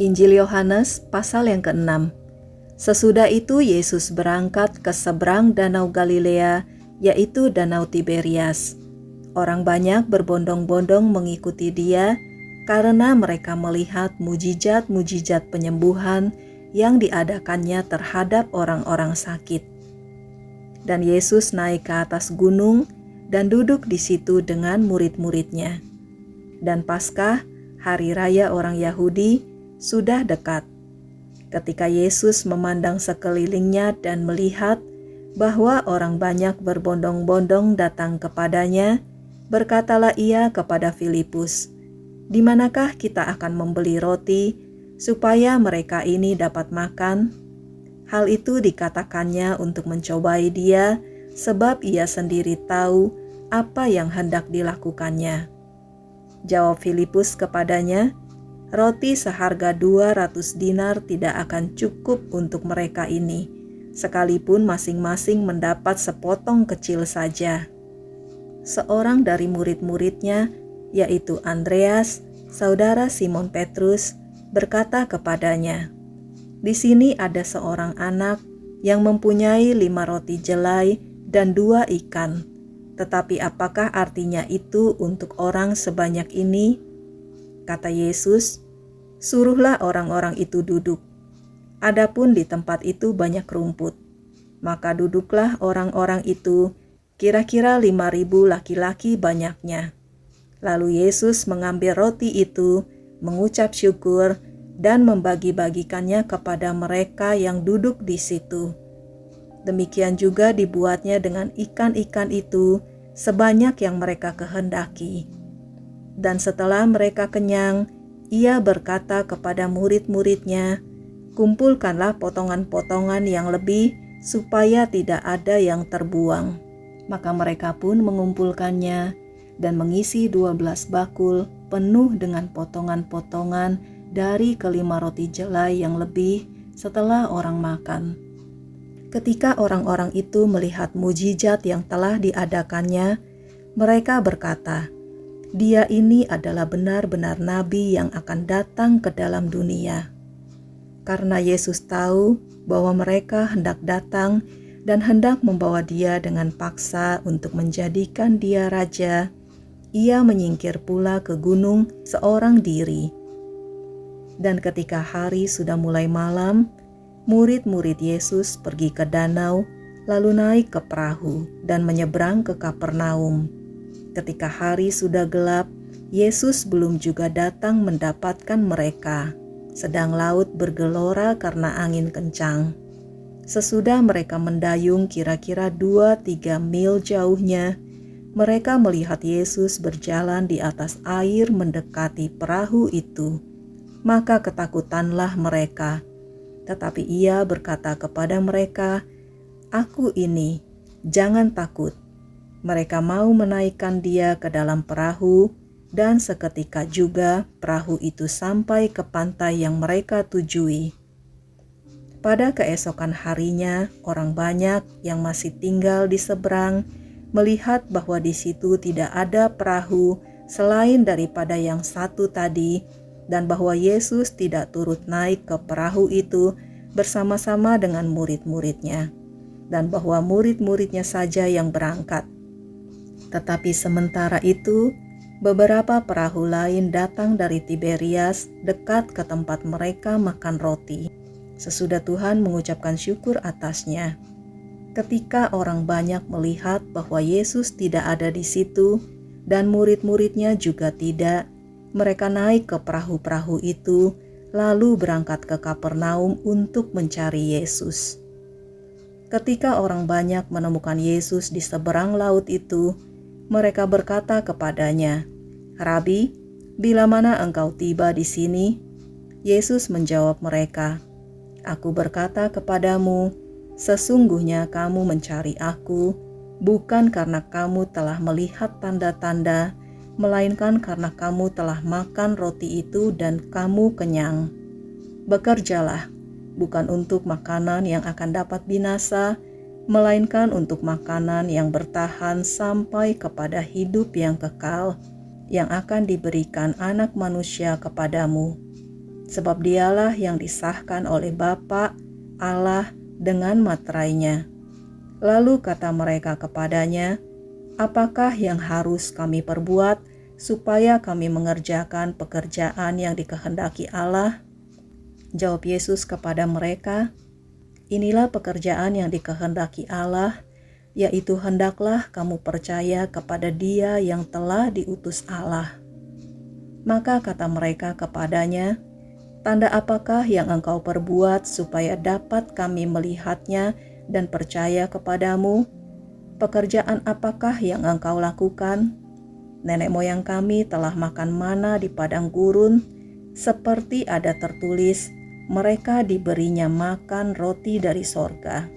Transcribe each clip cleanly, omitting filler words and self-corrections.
Injil Yohanes pasal yang ke-6. Sesudah itu Yesus berangkat ke seberang Danau Galilea, yaitu Danau Tiberias. Orang banyak berbondong-bondong mengikuti dia karena mereka melihat mujizat-mujizat penyembuhan yang diadakannya terhadap orang-orang sakit. Dan Yesus naik ke atas gunung dan duduk di situ dengan murid-muridnya. Dan Paskah, hari raya orang Yahudi, sudah dekat. Ketika Yesus memandang sekelilingnya dan melihat bahwa orang banyak berbondong-bondong datang kepadanya, berkatalah ia kepada Filipus, "Di manakah kita akan membeli roti supaya mereka ini dapat makan?" Hal itu dikatakannya untuk mencobai dia, sebab ia sendiri tahu apa yang hendak dilakukannya. Jawab Filipus kepadanya, "Roti seharga 200 dinar tidak akan cukup untuk mereka ini, sekalipun masing-masing mendapat sepotong kecil saja." Seorang dari murid-muridnya, yaitu Andreas, saudara Simon Petrus, berkata kepadanya, "Di sini ada seorang anak yang mempunyai 5 roti jelai dan 2 ikan. Tetapi apakah artinya itu untuk orang sebanyak ini?" Kata Yesus, "Suruhlah orang-orang itu duduk. Adapun di tempat itu banyak rumput." Maka duduklah orang-orang itu, kira-kira 5.000 laki-laki banyaknya. Lalu Yesus mengambil roti itu, mengucap syukur, dan membagi-bagikannya kepada mereka yang duduk di situ. Demikian juga dibuatnya dengan ikan-ikan itu, sebanyak yang mereka kehendaki. Dan setelah mereka kenyang, ia berkata kepada murid-muridnya, "Kumpulkanlah potongan-potongan yang lebih, supaya tidak ada yang terbuang." Maka mereka pun mengumpulkannya, dan mengisi 12 bakul penuh dengan potongan-potongan dari kelima roti jelai yang lebih setelah orang makan. Ketika orang-orang itu melihat mujizat yang telah diadakannya, mereka berkata, "Dia ini adalah benar-benar nabi yang akan datang ke dalam dunia." Karena Yesus tahu bahwa mereka hendak datang dan hendak membawa dia dengan paksa untuk menjadikan dia raja, ia menyingkir pula ke gunung seorang diri. Dan ketika hari sudah mulai malam, murid-murid Yesus pergi ke danau, lalu naik ke perahu dan menyeberang ke Kapernaum. Ketika hari sudah gelap, Yesus belum juga datang mendapatkan mereka, sedang laut bergelora karena angin kencang. Sesudah mereka mendayung kira-kira 2-3 mil jauhnya, mereka melihat Yesus berjalan di atas air mendekati perahu itu. Maka ketakutanlah mereka. Tetapi ia berkata kepada mereka, "Aku ini, jangan takut." Mereka mau menaikkan dia ke dalam perahu, dan seketika juga perahu itu sampai ke pantai yang mereka tujui. Pada keesokan harinya, orang banyak yang masih tinggal di seberang melihat bahwa di situ tidak ada perahu selain daripada yang satu tadi, dan bahwa Yesus tidak turut naik ke perahu itu bersama-sama dengan murid-muridnya, dan bahwa murid-muridnya saja yang berangkat. Tetapi sementara itu, beberapa perahu lain datang dari Tiberias dekat ke tempat mereka makan roti, sesudah Tuhan mengucapkan syukur atasnya. Ketika orang banyak melihat bahwa Yesus tidak ada di situ, dan murid-muridnya juga tidak, mereka naik ke perahu-perahu itu, lalu berangkat ke Kapernaum untuk mencari Yesus. Ketika orang banyak menemukan Yesus di seberang laut itu, mereka berkata kepadanya, "Rabi, bila mana engkau tiba di sini?" Yesus menjawab mereka, "Aku berkata kepadamu, sesungguhnya kamu mencari Aku, bukan karena kamu telah melihat tanda-tanda, melainkan karena kamu telah makan roti itu dan kamu kenyang. Bekerjalah, bukan untuk makanan yang akan dapat binasa, melainkan untuk makanan yang bertahan sampai kepada hidup yang kekal, yang akan diberikan Anak Manusia kepadamu. sebab dialah yang disahkan oleh Bapa Allah dengan materainya. Lalu kata mereka kepadanya, "Apakah yang harus kami perbuat supaya kami mengerjakan pekerjaan yang dikehendaki Allah?" Jawab Yesus kepada mereka, "Inilah pekerjaan yang dikehendaki Allah, yaitu hendaklah kamu percaya kepada Dia yang telah diutus Allah." Maka kata mereka kepadanya, "Tanda apakah yang engkau perbuat supaya dapat kami melihatnya dan percaya kepadamu? Pekerjaan apakah yang engkau lakukan? Nenek moyang kami telah makan mana di padang gurun, seperti ada tertulis, mereka diberinya makan roti dari sorga."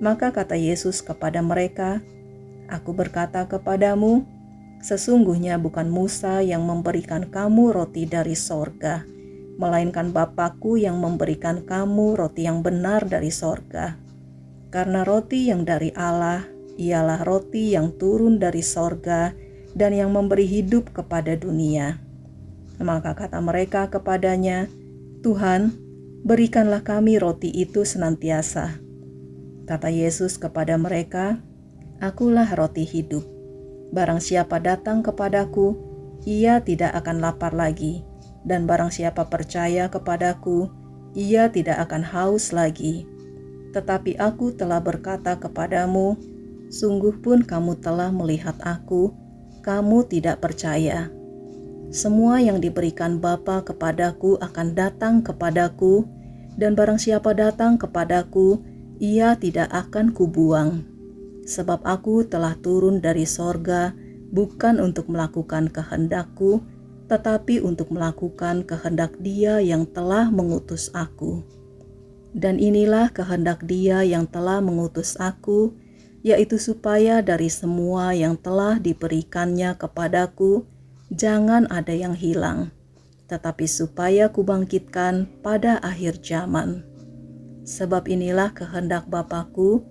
Maka kata Yesus kepada mereka, "Aku berkata kepadamu, sesungguhnya bukan Musa yang memberikan kamu roti dari sorga, melainkan Bapa-Ku yang memberikan kamu roti yang benar dari sorga. Karena roti yang dari Allah ialah roti yang turun dari sorga dan yang memberi hidup kepada dunia." Maka kata mereka kepadanya, "Tuhan, berikanlah kami roti itu senantiasa." Kata Yesus kepada mereka, "Akulah roti hidup. Barang siapa datang kepadaku, ia tidak akan lapar lagi. Dan barang siapa percaya kepadaku, ia tidak akan haus lagi. Tetapi aku telah berkata kepadamu, sungguh pun kamu telah melihat aku, kamu tidak percaya. Semua yang diberikan Bapa kepadaku akan datang kepadaku, dan barang siapa datang kepadaku, ia tidak akan kubuang. Sebab aku telah turun dari sorga, bukan untuk melakukan kehendakku, tetapi untuk melakukan kehendak Dia yang telah mengutus aku. Dan inilah kehendak Dia yang telah mengutus aku, yaitu supaya dari semua yang telah diberikannya kepadaku, jangan ada yang hilang, tetapi supaya kubangkitkan pada akhir zaman. Sebab inilah kehendak Bapa-Ku,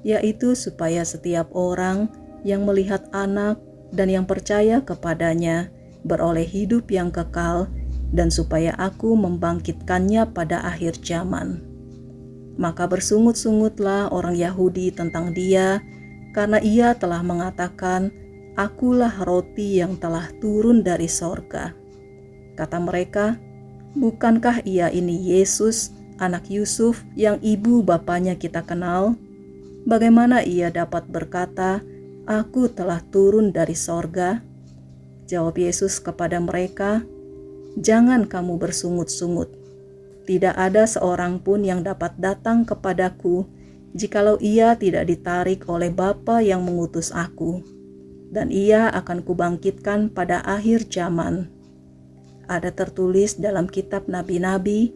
yaitu supaya setiap orang yang melihat Anak dan yang percaya kepadanya beroleh hidup yang kekal, dan supaya aku membangkitkannya pada akhir zaman." Maka bersungut-sungutlah orang Yahudi tentang Dia, karena Ia telah mengatakan, "Akulah roti yang telah turun dari sorga." Kata mereka, "Bukankah Ia ini Yesus, anak Yusuf, yang ibu bapanya kita kenal? Bagaimana Ia dapat berkata, 'Aku telah turun dari sorga'?" Jawab Yesus kepada mereka, "Jangan kamu bersungut-sungut. Tidak ada seorang pun yang dapat datang kepadaku, jikalau ia tidak ditarik oleh Bapa yang mengutus aku, dan ia akan kubangkitkan pada akhir zaman. Ada tertulis dalam kitab nabi-nabi,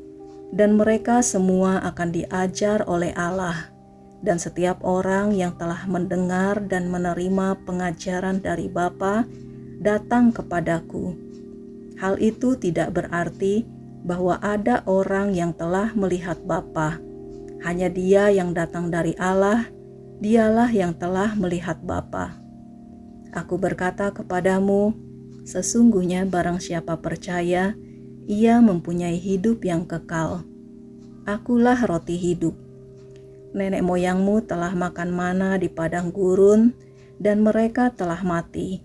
dan mereka semua akan diajar oleh Allah, dan setiap orang yang telah mendengar dan menerima pengajaran dari Bapa datang kepadaku. Hal itu tidak berarti bahwa ada orang yang telah melihat Bapa. Hanya Dia yang datang dari Allah, Dialah yang telah melihat Bapa. Aku berkata kepadamu, sesungguhnya barang siapa percaya, ia mempunyai hidup yang kekal. Akulah roti hidup. Nenek moyangmu telah makan mana di padang gurun, dan mereka telah mati.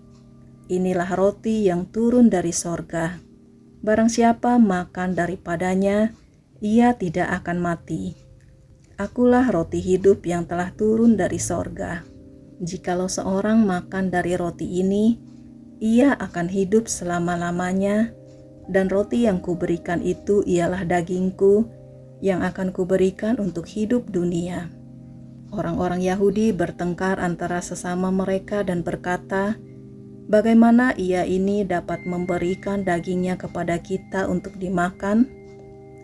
Inilah roti yang turun dari sorga. Barang siapa makan daripadanya, ia tidak akan mati. Akulah roti hidup yang telah turun dari sorga. Jikalau seorang makan dari roti ini, ia akan hidup selama-lamanya, dan roti yang kuberikan itu ialah dagingku, yang akan kuberikan untuk hidup dunia." Orang-orang Yahudi bertengkar antara sesama mereka dan berkata, "Bagaimana ia ini dapat memberikan dagingnya kepada kita untuk dimakan?"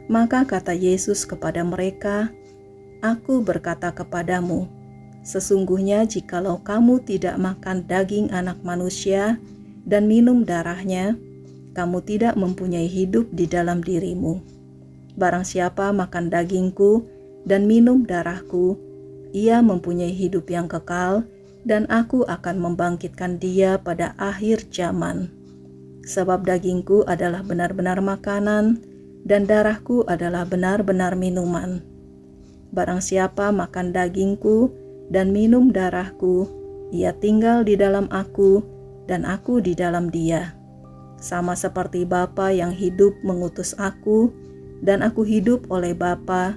Maka kata Yesus kepada mereka, "Aku berkata kepadamu, sesungguhnya jikalau kamu tidak makan daging Anak Manusia dan minum darahnya, kamu tidak mempunyai hidup di dalam dirimu. Barang siapa makan dagingku dan minum darahku, ia mempunyai hidup yang kekal, dan aku akan membangkitkan dia pada akhir zaman. Sebab dagingku adalah benar-benar makanan, dan darahku adalah benar-benar minuman. Barang siapa makan dagingku dan minum darahku, ia tinggal di dalam aku dan aku di dalam dia. Sama seperti Bapa yang hidup mengutus aku dan aku hidup oleh Bapa,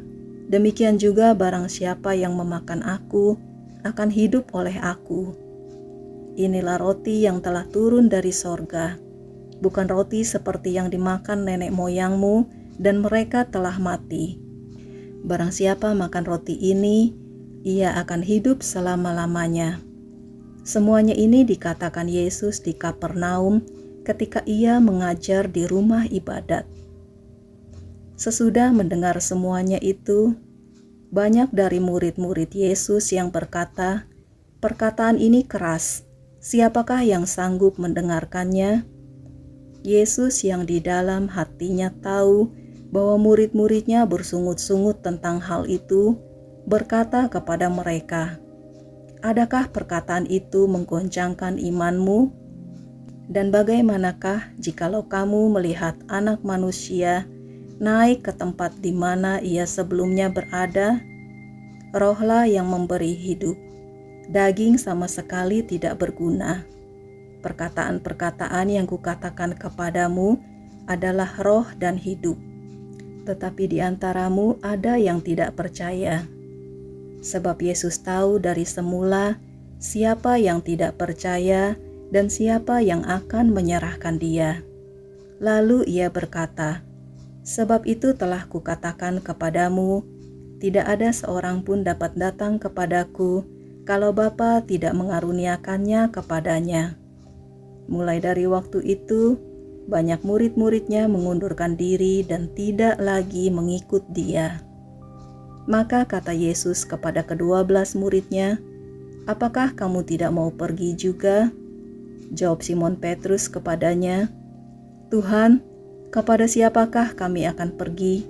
demikian juga barang siapa yang memakan aku akan hidup oleh aku. Inilah roti yang telah turun dari sorga, bukan roti seperti yang dimakan nenek moyangmu dan mereka telah mati. Barang siapa makan roti ini, ia akan hidup selama-lamanya. Semuanya ini dikatakan Yesus di Kapernaum ketika ia mengajar di rumah ibadat. Sesudah mendengar semuanya itu, banyak dari murid-murid Yesus yang berkata, "Perkataan ini keras, siapakah yang sanggup mendengarkannya?" Yesus yang di dalam hatinya tahu bahwa murid-muridnya bersungut-sungut tentang hal itu, berkata kepada mereka, "Adakah perkataan itu menggoncangkan imanmu? Dan bagaimanakah jikalau kamu melihat Anak Manusia naik ke tempat di mana ia sebelumnya berada? Rohlah yang memberi hidup, daging sama sekali tidak berguna. Perkataan-perkataan yang kukatakan kepadamu adalah roh dan hidup. Tetapi di antaramu ada yang tidak percaya." Sebab Yesus tahu dari semula siapa yang tidak percaya dan siapa yang akan menyerahkan dia. Lalu ia berkata, "Sebab itu telah kukatakan kepadamu, tidak ada seorang pun dapat datang kepadaku kalau Bapa tidak mengaruniakannya kepadanya." Mulai dari waktu itu, banyak murid-muridnya mengundurkan diri dan tidak lagi mengikut dia. Maka kata Yesus kepada ke-12 muridnya, "Apakah kamu tidak mau pergi juga?" Jawab Simon Petrus kepadanya, "Tuhan, kepada siapakah kami akan pergi?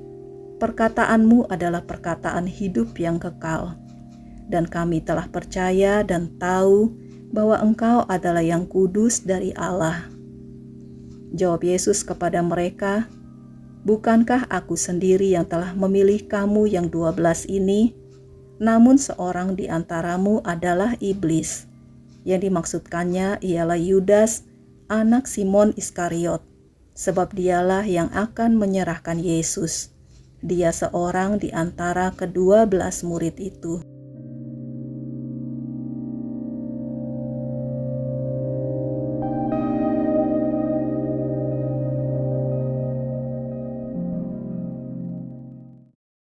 Perkataanmu adalah perkataan hidup yang kekal. Dan kami telah percaya dan tahu bahwa Engkau adalah yang kudus dari Allah." Jawab Yesus kepada mereka, "Bukankah aku sendiri yang telah memilih kamu yang 12 ini? Namun seorang di antaramu adalah iblis." Yang dimaksudkannya ialah Yudas, anak Simon Iskariot, sebab dialah yang akan menyerahkan Yesus. Dia seorang di antara ke-12 murid itu.